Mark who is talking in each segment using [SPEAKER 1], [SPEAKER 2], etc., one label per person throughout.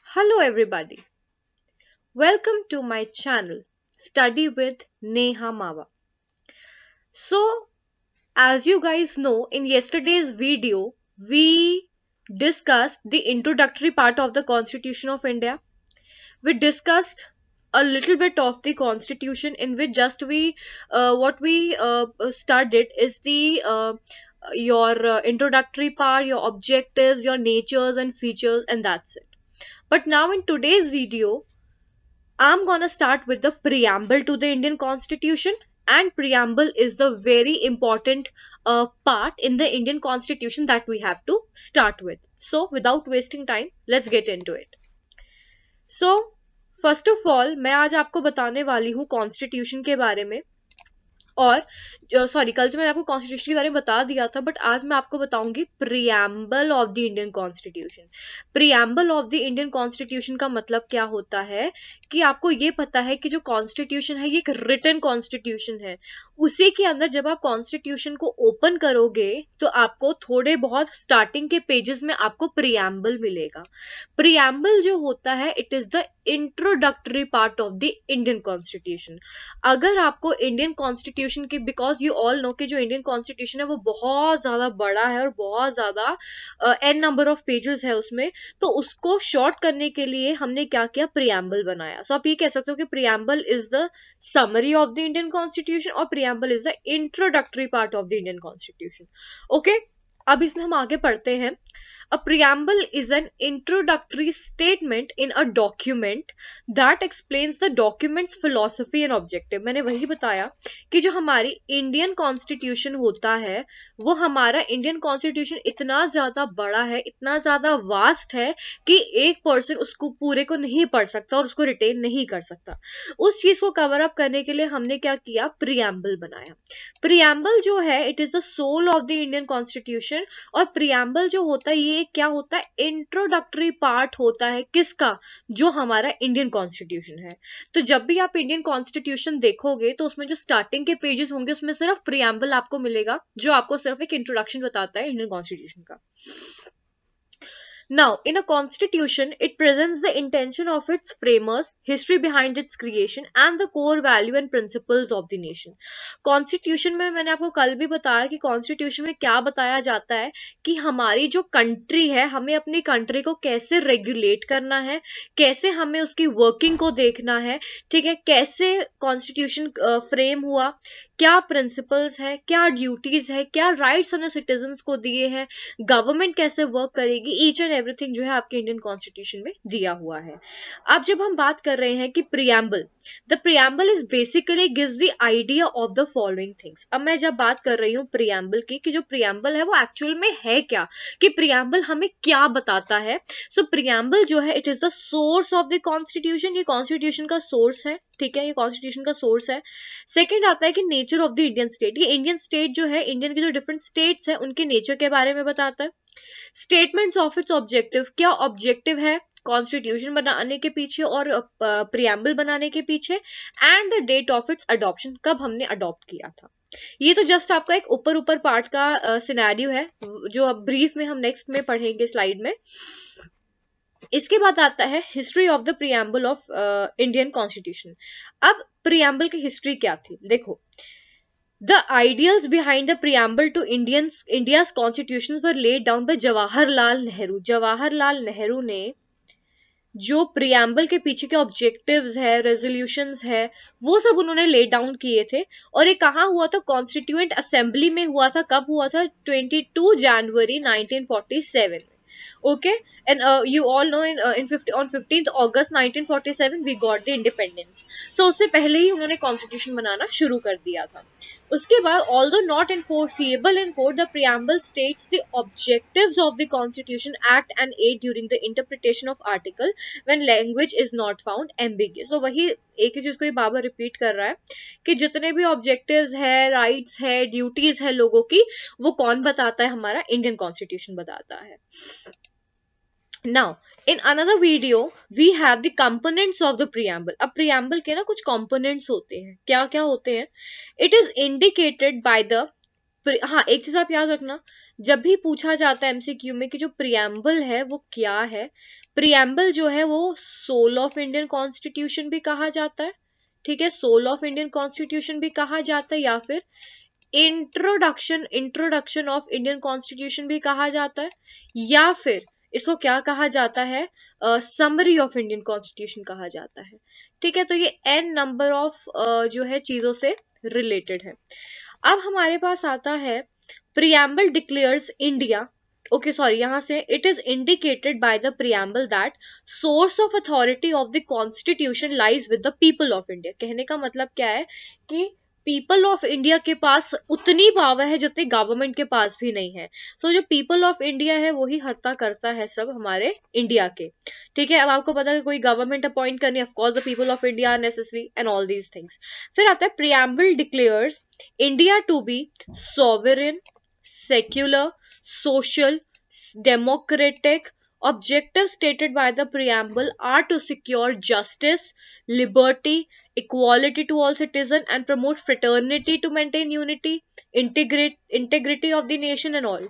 [SPEAKER 1] Hello, everybody. Welcome to my channel, Study with Neha Mawa. So, as you guys know, in yesterday's video, we discussed the introductory part of the Constitution of India. We discussed a little bit of the Constitution, in which just we what we studied is the your introductory part, your objectives, your natures and features, and that's it. But now in today's video, I'm gonna start with the preamble to the Indian Constitution, and preamble is the very important part in the Indian Constitution that we have to start with. So, without wasting time, let's get into it. So, first of all मैं आज आपको बताने वाली हूँ constitution के बारे में। और सॉरी, कल तो मैंने आपको कॉन्स्टिट्यूशन के बारे में बता दिया था, बट आज मैं आपको बताऊंगी preamble of the Indian constitution. Preamble of the Indian constitution का मतलब क्या होता है कि आपको ये पता है कि जो कॉन्स्टिट्यूशन है ये एक रिटन कॉन्स्टिट्यूशन है। उसी के अंदर जब आप कॉन्स्टिट्यूशन को ओपन करोगे तो आपको थोड़े बहुत स्टार्टिंग के पेजेस में आपको प्रियम्बल मिलेगा। प्रियम्बल जो होता है it is the introductory part of the Indian constitution. अगर आपको इंडियन कॉन्स्टिट्यूशन की, बिकॉज यू ऑल नो कि जो इंडियन कॉन्स्टिट्यूशन है वो बहुत ज्यादा बड़ा है और बहुत ज्यादा एन नंबर ऑफ पेजेस है उसमें, तो उसको शॉर्ट करने के लिए हमने क्या किया, प्रियम्बल बनाया। सो आप ये कह सकते हो कि preamble is the summary of the Indian constitution और preamble is the introductory part of the Indian constitution. Okay, अब इसमें हम आगे पढ़ते हैं। A preamble is an introductory statement in a document that explains the document's philosophy and objective। मैंने वही बताया कि जो हमारी इंडियन कॉन्स्टिट्यूशन होता है वो हमारा इंडियन कॉन्स्टिट्यूशन इतना ज्यादा बड़ा है, इतना ज्यादा वास्ट है कि एक पर्सन उसको पूरे को नहीं पढ़ सकता और उसको रिटेन नहीं कर सकता। उस चीज को कवर अप करने के लिए हमने क्या किया, प्रियम्बल बनाया। प्रियम्बल जो है it is the soul of the Indian constitution. और प्रियम्बल जो होता है ये क्या होता है, इंट्रोडक्टरी पार्ट होता है किसका, जो हमारा इंडियन कॉन्स्टिट्यूशन है। तो जब भी आप इंडियन कॉन्स्टिट्यूशन देखोगे तो उसमें जो स्टार्टिंग के पेजेस होंगे उसमें सिर्फ प्रियम्बल आपको मिलेगा, जो आपको सिर्फ एक इंट्रोडक्शन बताता है इंडियन कॉन्स्टिट्यूशन का। Now, in a constitution, it presents the intention of its framers, history behind its creation, and the core value and principles of the nation. Constitution में मैंने आपको कल भी बताया कि Constitution में क्या बताया जाता है कि हमारी जो कंट्री है हमें अपनी कंट्री को कैसे रेगुलेट करना है, कैसे हमें उसकी वर्किंग को देखना है, ठीक है, कैसे कॉन्स्टिट्यूशन फ्रेम हुआ, क्या प्रिंसिपल्स है, क्या ड्यूटीज है, क्या राइट्स हमने सिटीजन्स को दिए हैं, गवर्नमेंट कैसे वर्क करेगी, ईच एंड एवरीथिंग जो है आपके इंडियन कॉन्स्टिट्यूशन में दिया हुआ है। अब जब हम बात कर रहे हैं कि preamble, the preamble is basically gives the idea of the following things. अब मैं जब बात कर रही हूँ प्रियम्बल की कि जो प्रियम्बल है वो एक्चुअल में है क्या, कि प्रियम्बल हमें क्या बताता है। सो प्रियम्बल जो है it is the source of the constitution. ये कॉन्स्टिट्यूशन का सोर्स है, ठीक है, ये कॉन्स्टिट्यूशन का सोर्स है। सेकेंड आता है कि nature of the Indian state. ये इंडियन स्टेट जो है, इंडियन के जो डिफरेंट स्टेट्स है उनके नेचर के बारे में बताता है। स्टेटमेंट्स ऑफ इट्स ऑब्जेक्टिव, क्या ऑब्जेक्टिव है कॉन्स्टिट्यूशन बनाने के पीछे और प्रियम्बल बनाने के पीछे, and the date of its adoption, कब हमने अडॉप्ट किया था। ये तो जस्ट आपका एक ऊपर ऊपर पार्ट का सिनेरियो है जो अब ब्रीफ में हम नेक्स्ट में पढ़ेंगे स्लाइड में। इसके बाद आता है history of the preamble of Indian constitution. अब प्रियम्बल की हिस्ट्री क्या थी, देखो। The ideals behind the preamble to India's constitution were laid down by Jawaharlal Nehru। Jawaharlal Nehru ने जो प्रियम्बल के पीछे के ऑब्जेक्टिव्स है, रेजोल्यूशंस है, वो सब उन्होंने ले डाउन किए थे। और ये कहाँ हुआ था, कॉन्स्टिट्यूएंट असेंबली में हुआ था। कब हुआ था, 22 जनवरी 1947 में। Okay, and you all know on 15th August 1947 we got the independence। So उससे पहले ही उन्होंने कॉन्स्टिट्यूशन बनाना शुरू कर दिया था। उसके बाद although not enforceable in court, the preamble states the objectives of the constitution, act and aid during the interpretation of article when language is not found ambiguous। तो वही एक ही चीज को ये बार रिपीट कर रहा है कि जितने भी ऑब्जेक्टिव्स है, राइट्स है, ड्यूटीज है लोगों की, वो कौन बताता है, हमारा इंडियन कॉन्स्टिट्यूशन बताता है। Now, in another video, we have the components of the preamble। अब preamble के ना कुछ components होते हैं, क्या क्या होते हैं, it is indicated by the हाँ, एक चीज आप याद रखना, जब भी पूछा जाता है एमसीक्यू में कि जो प्रियम्बल है वो क्या है, प्रियम्बल जो है वो सोल ऑफ इंडियन कॉन्स्टिट्यूशन भी कहा जाता है, ठीक है, सोल ऑफ इंडियन कॉन्स्टिट्यूशन भी कहा जाता है, या फिर इंट्रोडक्शन ऑफ इंडियन कॉन्स्टिट्यूशन भी कहा जाता है, या फिर इसको क्या कहा जाता है, समरी ऑफ इंडियन कॉन्स्टिट्यूशन कहा जाता है, ठीक है। तो ये एन नंबर ऑफ जो है चीजों से रिलेटेड है। अब हमारे पास आता है preamble declares India, okay sorry, यहां से it is indicated by the preamble that source of authority of the constitution lies with the people of India. कहने का मतलब क्या है कि पीपल ऑफ इंडिया के पास उतनी पावर है जितनी गवर्नमेंट के पास भी नहीं है। तो जो पीपल ऑफ इंडिया है वही हर्ता करता है सब हमारे इंडिया के, ठीक है। अब आपको पता है कोई गवर्नमेंट अपॉइंट करनी, of course the people of India are necessary and all these things. फिर आता है preamble declares India to be sovereign, secular, social, democratic. Objectives stated by the preamble are to secure justice, liberty, equality to all citizens, and promote fraternity to maintain unity, integrity of the nation, and all.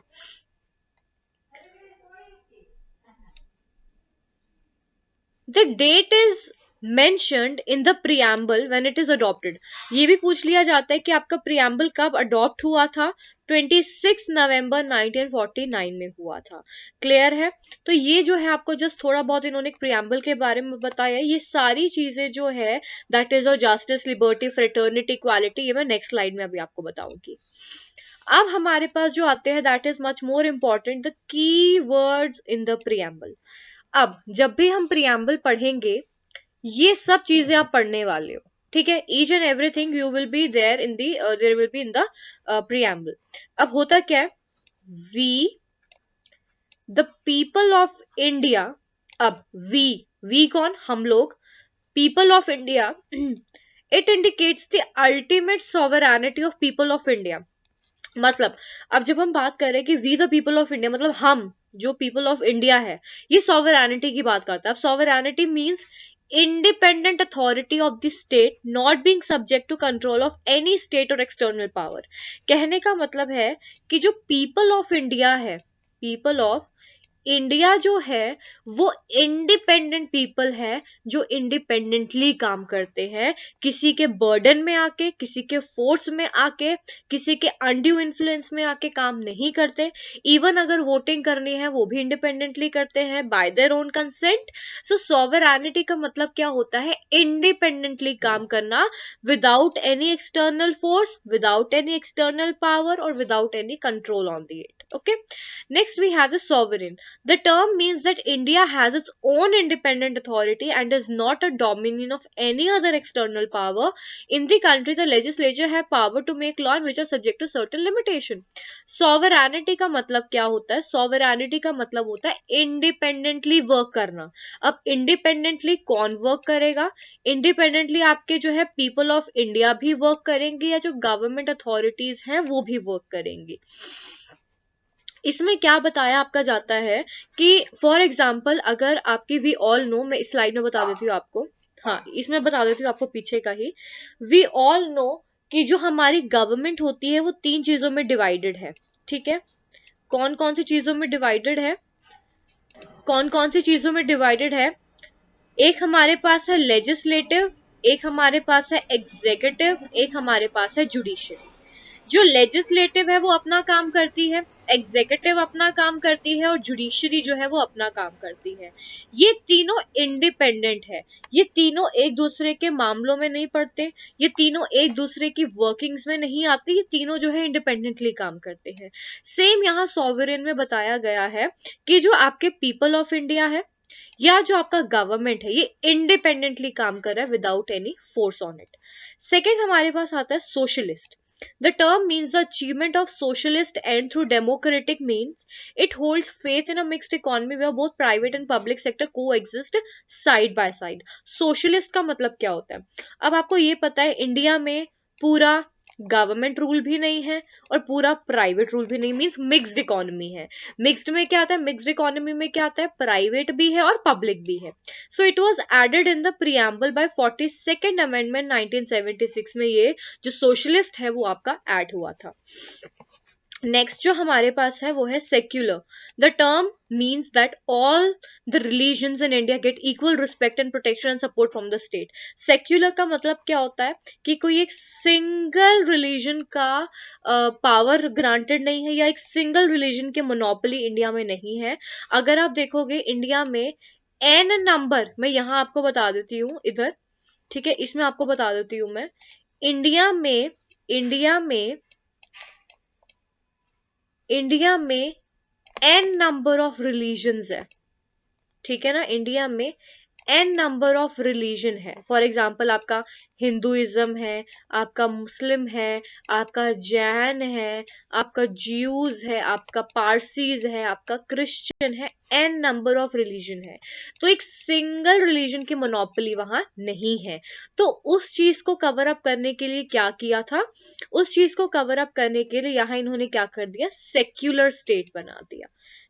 [SPEAKER 1] The date is mentioned in the preamble when it is adopted. ये भी पूछ लिया जाता है कि आपका preamble कब adopt हुआ था, 26 नवंबर 1949 में हुआ था। क्लियर है? तो ये जो है आपको जस्ट थोड़ा बहुत इन्होंने preamble के बारे में बताया। ये सारी चीजें जो है that is justice, liberty, fraternity, equality, ये मैं नेक्स्ट स्लाइड में अभी आपको बताऊंगी। अब हमारे पास जो आते हैं that is much more important, the key words in the preamble. अब जब भी हम प्रियम्बल पढ़ेंगे ये सब चीजें आप पढ़ने वाले हो, ठीक है। Each and everything you will be there in the there will be in the preamble. अब होता क्या है, we the people of India, अब वी कौन, हम लोग, people of India, it indicates the ultimate sovereignty of people of India. मतलब अब जब हम बात कर रहे हैं कि we the people of India, मतलब हम जो पीपल ऑफ इंडिया है, ये सॉवरेनिटी की बात करता है। अब sovereignty means independent authority of the state not being subject to control of any state or external power। कहने का मतलब है कि जो पीपल ऑफ इंडिया है, पीपल ऑफ इंडिया जो है वो इंडिपेंडेंट पीपल है, जो इंडिपेंडेंटली काम करते हैं, किसी के बर्डन में आके, किसी के फोर्स में आके, किसी के अनड्यू इन्फ्लुएंस में आके काम नहीं करते। इवन अगर वोटिंग करनी है वो भी इंडिपेंडेंटली करते हैं by their own consent. So sovereignty का मतलब क्या होता है, इंडिपेंडेंटली काम करना, without any external force, without any external power और without any control on the it. Okay, next we have the sovereign. The term means that India has its own independent authority and is not a dominion of any other external power. In the country, the legislature have power to make law and which are subject to certain limitation. Sovereignty का मतलब क्या होता है? Sovereignty का मतलब होता है independently work करना। अब independently कौन work करेगा? Independently आपके जो है people of India भी work करेंगे, या जो government authorities हैं वो भी work करेंगी। इसमें क्या बताया आपका जाता है कि फॉर एग्जाम्पल अगर आपकी वी ऑल नो, मैं इस स्लाइड में बता देती हूँ आपको, हाँ इसमें बता देती हूँ आपको पीछे का ही। वी ऑल नो कि जो हमारी गवर्नमेंट होती है वो 3 चीजों में डिवाइडेड है, ठीक है। कौन कौन सी चीजों में डिवाइडेड है, कौन कौन सी चीजों में डिवाइडेड है? एक हमारे पास है लेजिस्लेटिव, एक हमारे पास है एग्जीक्यूटिव, एक हमारे पास है जुडिशियरी। जो लेजिस्लेटिव है वो अपना काम करती है, एग्जीक्यूटिव अपना काम करती है और जुडिशरी जो है वो अपना काम करती है। ये तीनों इंडिपेंडेंट है, ये तीनों एक दूसरे के मामलों में नहीं पड़ते, ये तीनों एक दूसरे की वर्किंग्स में नहीं आते, ये तीनों जो है इंडिपेंडेंटली काम करते हैं। सेम यहाँ सॉवरेन में बताया गया है कि जो आपके पीपल ऑफ इंडिया है या जो आपका गवर्नमेंट है ये इंडिपेंडेंटली काम कर रहा है without any force on it. Second हमारे पास आता है socialist. The term means the achievement of socialist end through democratic means. It holds faith in a mixed economy where both private and public sector coexist side by side. Socialist का मतलब क्या होता है? अब आपको ये पता है इंडिया में पूरा गवर्नमेंट रूल भी नहीं है और पूरा प्राइवेट रूल भी नहीं, मींस मिक्स्ड इकोनॉमी है। मिक्स्ड में क्या आता है, मिक्स्ड इकोनॉमी में क्या आता है, प्राइवेट भी है और पब्लिक भी है। So it was added in the preamble by 42nd amendment 1976 में, ये जो सोशलिस्ट है वो आपका ऐड हुआ था। नेक्स्ट जो हमारे पास है वो है secular. The term means that all the religions in India get equal respect and protection and support from the state. Secular का मतलब क्या होता है कि कोई एक सिंगल रिलीजन का पावर ग्रांटेड नहीं है, या एक सिंगल रिलीजन की मोनोपोली इंडिया में नहीं है. अगर आप देखोगे इंडिया में एन नंबर, मैं यहाँ आपको बता देती हूँ इधर, ठीक है, इसमें आपको बता देती हूँ मैं. इंडिया में इंडिया में इंडिया में एन नंबर ऑफ रिलीजन्स है, ठीक है ना. इंडिया में एन नंबर ऑफ रिलीजन है. फॉर एग्जाम्पल आपका हिंदुइज्म है, आपका मुस्लिम है, आपका जैन है, आपका ज्यूज है, आपका पारसीज है, आपका क्रिश्चियन है. एन नंबर ऑफ रिलीजन है, तो एक सिंगल रिलीजन की मोनोपोली वहां नहीं है. तो उस चीज को कवर अप करने के लिए क्या किया था, उस चीज को कवर अप करने के लिए यहाँ इन्होंने क्या कर दिया, सेक्युलर स्टेट बना दिया.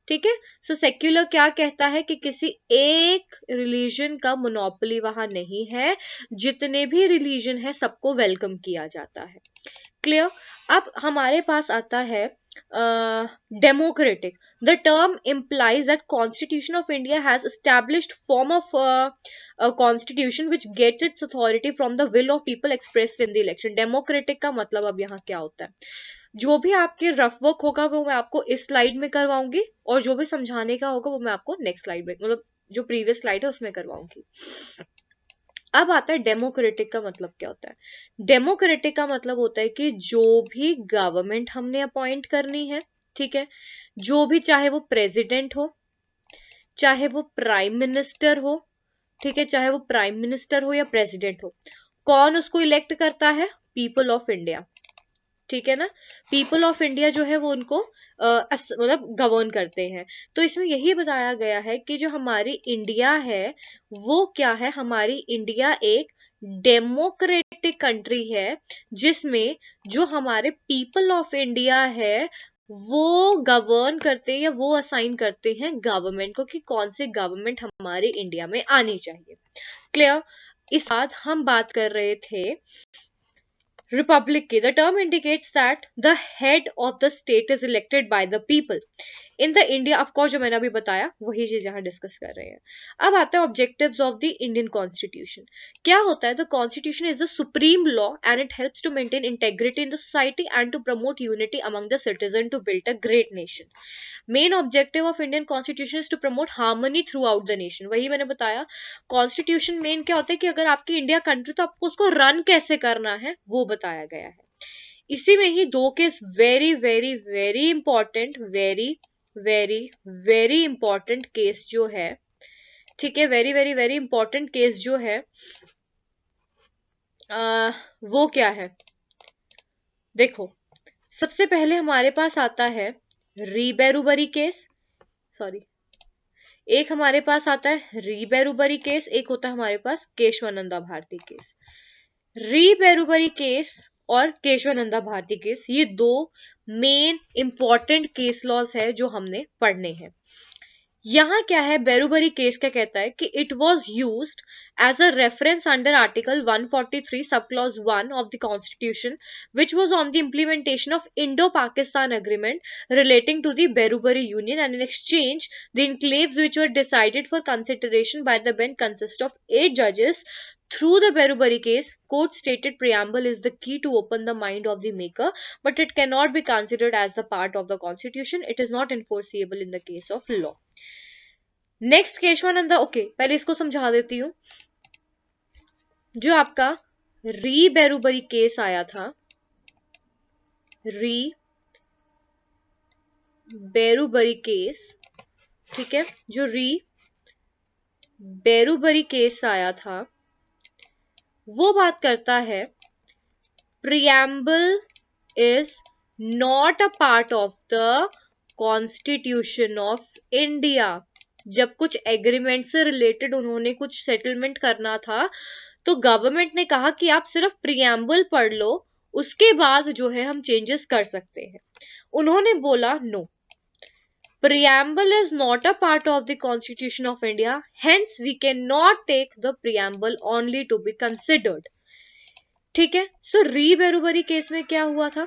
[SPEAKER 1] ठीक है. सो सेक्युलर क्या कहता है कि किसी एक रिलीजन का मोनोपोली वहां नहीं है, जितने भी रिलीजन है सबको वेलकम किया जाता है. क्लियर. अब हमारे पास आता है democratic. The term implies that Constitution of India has established form of a constitution which gets its authority from the will of people expressed in the election. Democratic का मतलब अब यहाँ क्या होता है, जो भी आपके रफ वर्क होगा वो मैं आपको इस स्लाइड में करवाऊंगी, और जो भी समझाने का होगा वो मैं आपको नेक्स्ट स्लाइड में, मतलब जो प्रीवियस स्लाइड है उसमें करवाऊंगी. अब आता है डेमोक्रेटिक का मतलब क्या होता है. डेमोक्रेटिक का मतलब होता है कि जो भी गवर्नमेंट हमने अपॉइंट करनी है, ठीक है, जो भी, चाहे वो प्रेसिडेंट हो, चाहे वो प्राइम मिनिस्टर हो, ठीक है, चाहे वो प्राइम मिनिस्टर हो या प्रेसिडेंट हो, कौन उसको इलेक्ट करता है, पीपल ऑफ इंडिया. ठीक है ना. पीपल ऑफ इंडिया जो है वो उनको मतलब गवर्न करते हैं. तो इसमें यही बताया गया है कि जो हमारी इंडिया है वो क्या है, हमारी इंडिया एक डेमोक्रेटिक कंट्री है, जिसमें जो हमारे पीपल ऑफ इंडिया है वो गवर्न करते हैं, या वो असाइन करते हैं गवर्नमेंट को कि कौन से गवर्नमेंट हमारे इंडिया में आनी चाहिए. क्लियर. इस बाद हम बात कर रहे थे रिपब्लिक की. The term indicates that the head of the state is elected by the people. In the India, of course जो मैंने अभी बताया वही चीज यहाँ डिस्कस कर रहे हैं. अब आता है objectives of the Indian constitution. क्या होता है, the constitution is the supreme law and it helps to maintain integrity in the society and to promote unity among the citizen to build a great nation. Main objective of Indian constitution is to promote harmony throughout the nation. वही मैंने बताया, constitution main क्या होता है कि अगर आपकी India country, तो आपको उसको रन कैसे करना है वो बताया गया है. इसी में ही दो case very very very important, very very very important case जो है, ठीक है, very very very important case जो है वो क्या है, देखो. सबसे पहले हमारे पास आता है री बेरुबरी केस, सॉरी, एक हमारे पास आता है री बेरुबरी केस, एक होता है हमारे पास केशवानंदा भारती केस. री बेरुबरी केस और केशवानंदा भारती केस, ये दो मेन इंपॉर्टेंट केस लॉज है जो हमने पढ़ने हैं. यहाँ क्या है, बेरुबरी केस क्या कहता है कि it was used as a reference under article 143 sub clause 1 of the constitution which was on the implementation of Indo-Pakistan agreement relating to the Berubari Union, and in exchange the enclaves which were decided for consideration by the bench consist of 8 judges. Through the Berubari case, court stated preamble is the key to open the mind of the maker, but it cannot be considered as the part of the constitution. It is not enforceable in the case of law. Next Kesavananda, okay, पहले इसको समझा देती हूँ. जो आपका री बेरुबरी case आया था, री बेरुबरी केस, ठीक है, जो री बेरुबरी केस आया था वो बात करता है preamble is not a part of the constitution of India. जब कुछ एग्रीमेंट से रिलेटेड उन्होंने कुछ सेटलमेंट करना था, तो गवर्नमेंट ने कहा कि आप सिर्फ प्रियम्बल पढ़ लो, उसके बाद जो है हम चेंजेस कर सकते हैं. उन्होंने बोला no, preamble is not a part of the constitution of India, hence we cannot take the preamble only to be considered. ठीक है. सो री बेरुबरी केस में क्या हुआ था,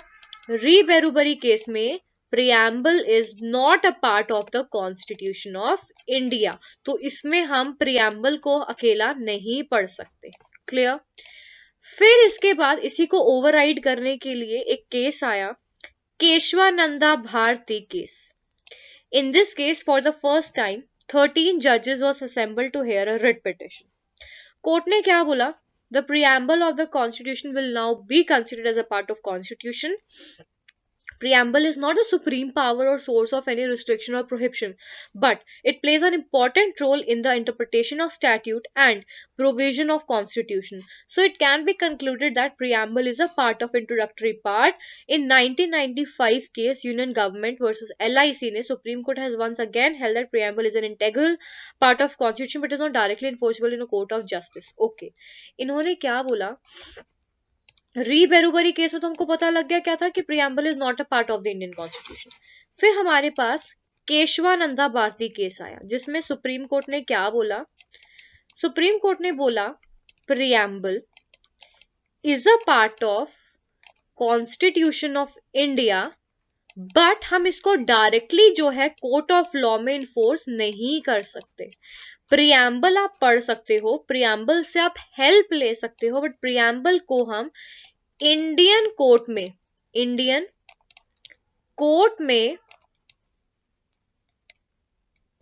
[SPEAKER 1] री बेरुबरी केस में preamble is not a part of the constitution of India. तो इसमें हम preamble को अकेला नहीं पढ़ सकते. Clear? फिर इसके बाद इसी को ओवरराइड करने के लिए एक केस आया, Kesavananda Bharati case. In this case, for the first time, 13 judges was assembled to hear a writ petition. Court ने क्या बोला? The preamble of the constitution will now be considered as a part of constitution. Preamble is not the supreme power or source of any restriction or prohibition, but it plays an important role in the interpretation of statute and provision of constitution. So it can be concluded that preamble is a part of introductory part. In 1995 case Union Government versus LIC ने Supreme Court has once again held that preamble is an integral part of constitution but is not directly enforceable in a court of justice. Okay, इन्होंने क्या बोला? री बेरुबरी case में तो हमको पता लग गया क्या था कि preamble is not a part of the Indian constitution. फिर हमारे पास केशवानंदा भारती केस आया जिसमें सुप्रीम कोर्ट ने क्या बोला? सुप्रीम कोर्ट ने बोला preamble is a part of constitution of India but हम इसको डायरेक्टली जो है कोर्ट ऑफ लॉ में इन्फोर्स नहीं कर सकते. प्रियम्बल आप पढ़ सकते हो, प्रियम्बल से आप हेल्प ले सकते हो, बट प्रियम्बल को हम इंडियन कोर्ट में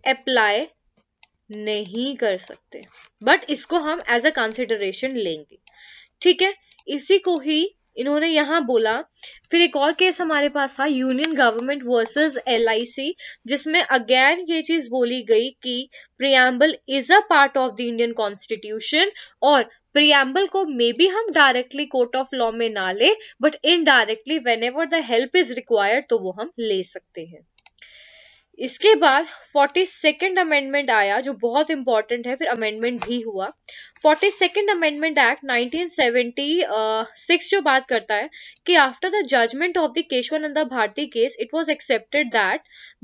[SPEAKER 1] अप्लाई नहीं कर सकते, बट इसको हम एज अ कंसिडरेशन लेंगे. ठीक है, इसी को ही इन्होंने यहां बोला. फिर एक और केस हमारे पास था यूनियन गवर्नमेंट वर्सेस LIC जिसमें अगेन ये चीज बोली गई कि preamble is a part of the Indian constitution और प्रियम्बल को मे बी हम डायरेक्टली कोर्ट ऑफ लॉ में ना ले but indirectly whenever the help is required तो वो हम ले सकते हैं. इसके बाद 42nd अमेंडमेंट आया जो बहुत इंपॉर्टेंट है, फिर अमेंडमेंट भी हुआ. 42nd अमेंडमेंट एक्ट 1976 जो बात करता है कि after the judgement of the Kesavananda Bharati case it was accepted that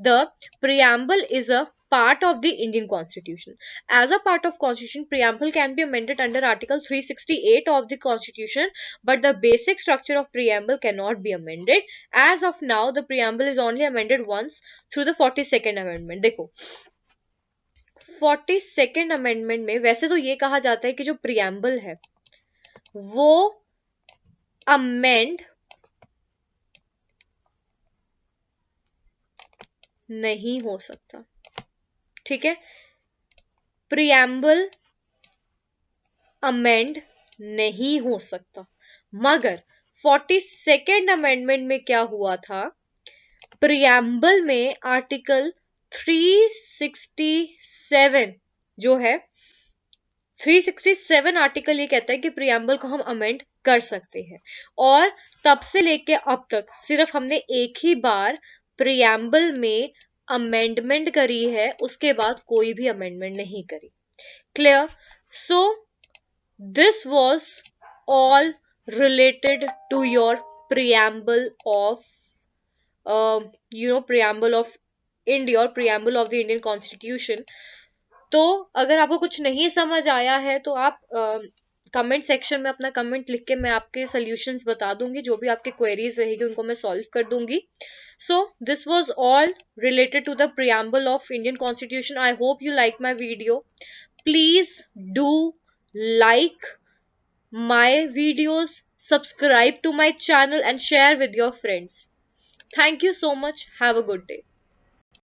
[SPEAKER 1] the preamble is a part of the Indian Constitution. As a part of Constitution, preamble can be amended under Article 368 of the Constitution, but the basic structure of preamble cannot be amended. As of now, the preamble is only amended once through the 42nd Amendment. देखो 42nd Amendment में वैसे तो ये कहा जाता है कि जो preamble है वो amend नहीं हो सकता. ठीक है, प्रियम्बल अमेंड नहीं हो सकता, मगर 42nd अमेंडमेंट में क्या हुआ था? प्रियम्बल में आर्टिकल 367 जो है 367 आर्टिकल ये कहता है कि प्रियम्बल को हम अमेंड कर सकते हैं और तब से लेके अब तक सिर्फ हमने एक ही बार प्रियम्बल में अमेंडमेंट करी है, उसके बाद कोई भी अमेंडमेंट नहीं करी. Clear? So this was all related to your preamble of preamble of India और preamble of the Indian Constitution. तो अगर आपको कुछ नहीं समझ आया है तो आप कमेंट सेक्शन में अपना कमेंट लिख के मैं आपके सॉल्यूशंस बता दूंगी, जो भी आपके क्वेरीज रहेगी उनको मैं सॉल्व कर दूंगी. So this was all related to the preamble of Indian Constitution. I hope you like my video. Please do like my videos, subscribe to my channel and share with your friends. Thank you so much. Have a good day.